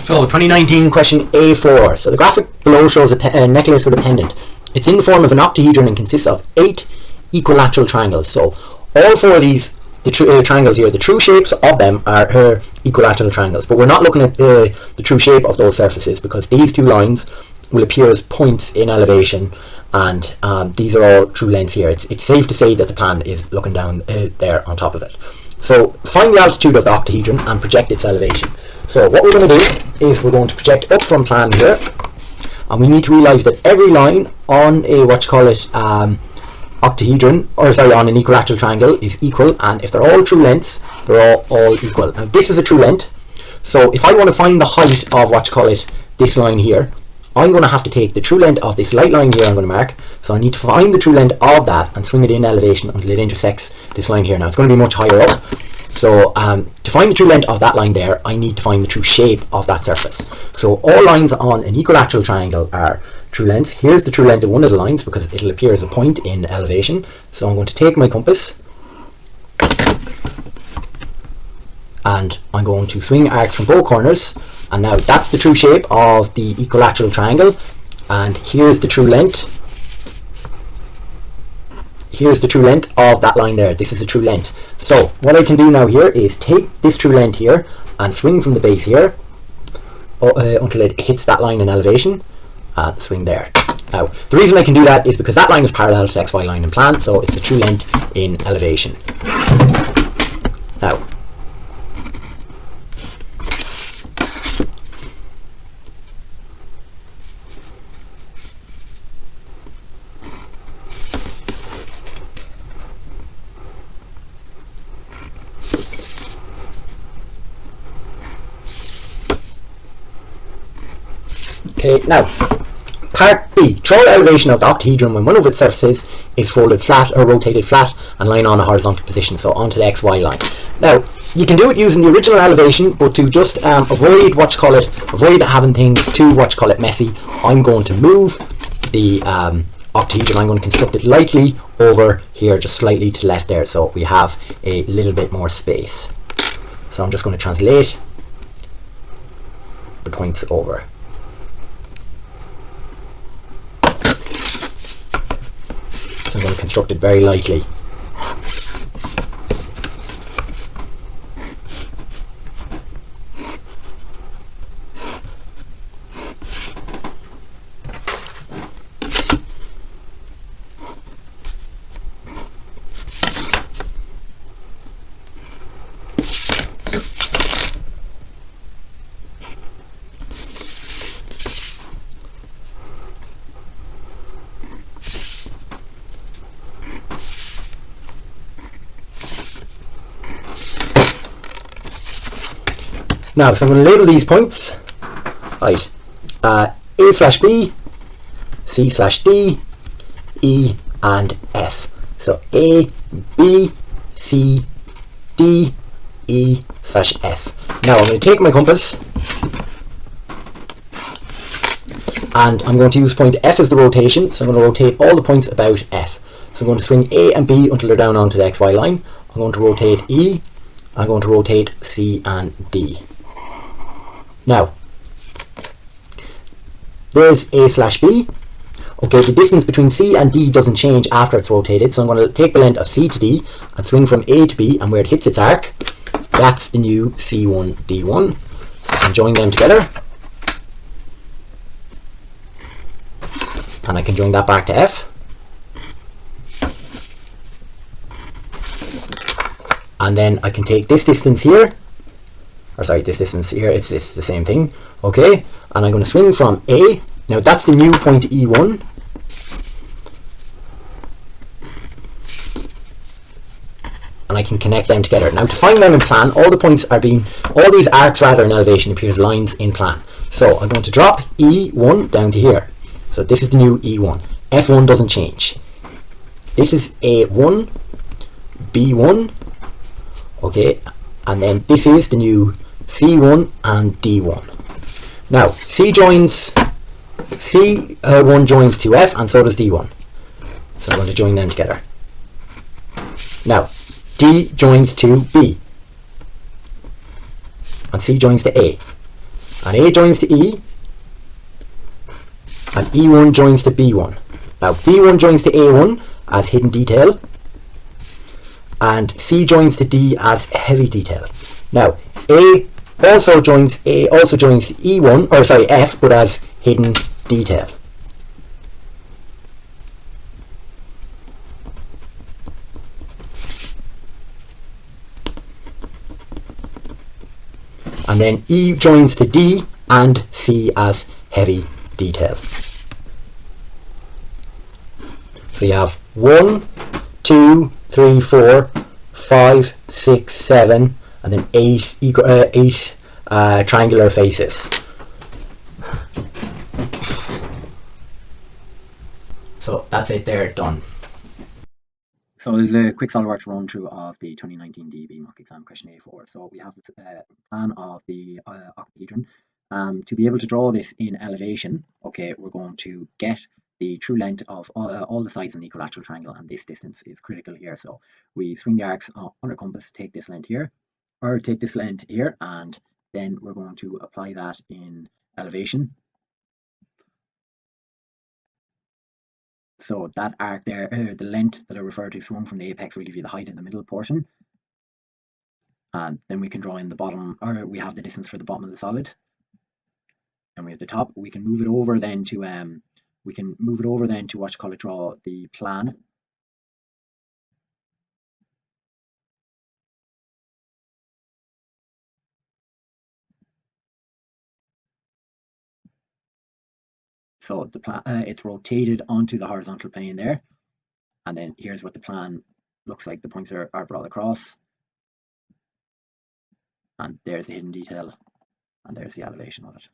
So 2019 question A4. So the graphic below shows a necklace with a pendant. It's in the form of an octahedron and consists of 8 equilateral triangles. So all 4 of these triangles here, the true shapes of them are equilateral triangles, but we're not looking at the true shape of those surfaces because these 2 lines will appear as points in elevation, and these are all true lengths here. It's safe to say that the plan is looking down there on top of it. So find the altitude of the octahedron and project its elevation. So what we're going to do is we're going to project up from plan here, and we need to realize that every line on a octahedron, or sorry, on an equilateral triangle is equal, and if they're all true lengths, they're all equal. Now this is a true length, so if I want to find the height of this line here, I'm going to have to take the true length of this light line here I'm going to mark. So I need to find the true length of that and swing it in elevation until it intersects this line here. Now it's going to be much higher up, so to find the true length of that line there, I need to find the true shape of that surface. So all lines on an equilateral triangle are true lengths. Here's the true length of one of the lines because it'll appear as a point in elevation. So I'm going to take my compass and I'm going to swing arcs from both corners, and now that's the true shape of the equilateral triangle, and here's the true length. Here's the true length of that line there. This is a true length. So what I can do now here is take this true length here and swing from the base here until it hits that line in elevation, and swing there. Now the reason I can do that is because that line is parallel to the XY line in plan, so it's a true length in elevation. Now now, part B. Throw elevation of the octahedron when one of its surfaces is folded flat or rotated flat and lying on a horizontal position, so onto the XY line. Now, you can do it using the original elevation, but to just avoid having things too messy, I'm going to move the octahedron. I'm going to construct it lightly over here, just slightly to the left there, so we have a little bit more space. So I'm just going to translate the points over. So I'm going to construct it very lightly. Now, so I'm going to label these points, right, A/B, C/D, E and F. So A, B, C, D, E/F. Now I'm going to take my compass and I'm going to use point F as the rotation, so I'm going to rotate all the points about F. So I'm going to swing A and B until they're down onto the XY line. I'm going to rotate E, I'm going to rotate C and D. Now, there's A/B. Okay, the distance between C and D doesn't change after it's rotated, so I'm going to take the length of C to D and swing from A to B, and where it hits its arc, that's the new C1, D1. So I can join them together, and I can join that back to F. And then I can take this distance here, or sorry, this distance here, it's the same thing, okay, and I'm going to swing from A, now that's the new point E1, and I can connect them together. Now to find them in plan, all these arcs rather in elevation appear as lines in plan. So I'm going to drop E1 down to here, so this is the new E1, F1 doesn't change, this is A1, B1, okay, and then this is the new C1 and D1. Now C1 joins to F, and so does D1. So I'm going to join them together. Now D joins to B, and C joins to A, and A joins to E, and E1 joins to B1. Now B1 joins to A1 as hidden detail, and C joins to D as heavy detail. Now A also joins to E1, or sorry, F, but as hidden detail. And then E joins to D and C as heavy detail. So you have 1, 2, 3, 4, 5, 6, 7, and then 8 triangular faces. So that's it there, done. So there's a quick SOLIDWORKS run through of the 2019 DB mock exam question A4. So we have the plan of the octahedron. To be able to draw this in elevation, okay, we're going to get the true length of all the sides in the equilateral triangle, and this distance is critical here. So we swing the arcs on our compass, take this length here, or take this length here, and then we're going to apply that in elevation. So that arc there, the length that I refer to swung from the apex, will give you the height in the middle portion. And then we can draw in the bottom, or we have the distance for the bottom of the solid. And we have the top. We can move it over then to what you call it, draw the plan. So the plan, it's rotated onto the horizontal plane there, and then here's what the plan looks like. The points are brought across, and there's the hidden detail, and there's the elevation of it.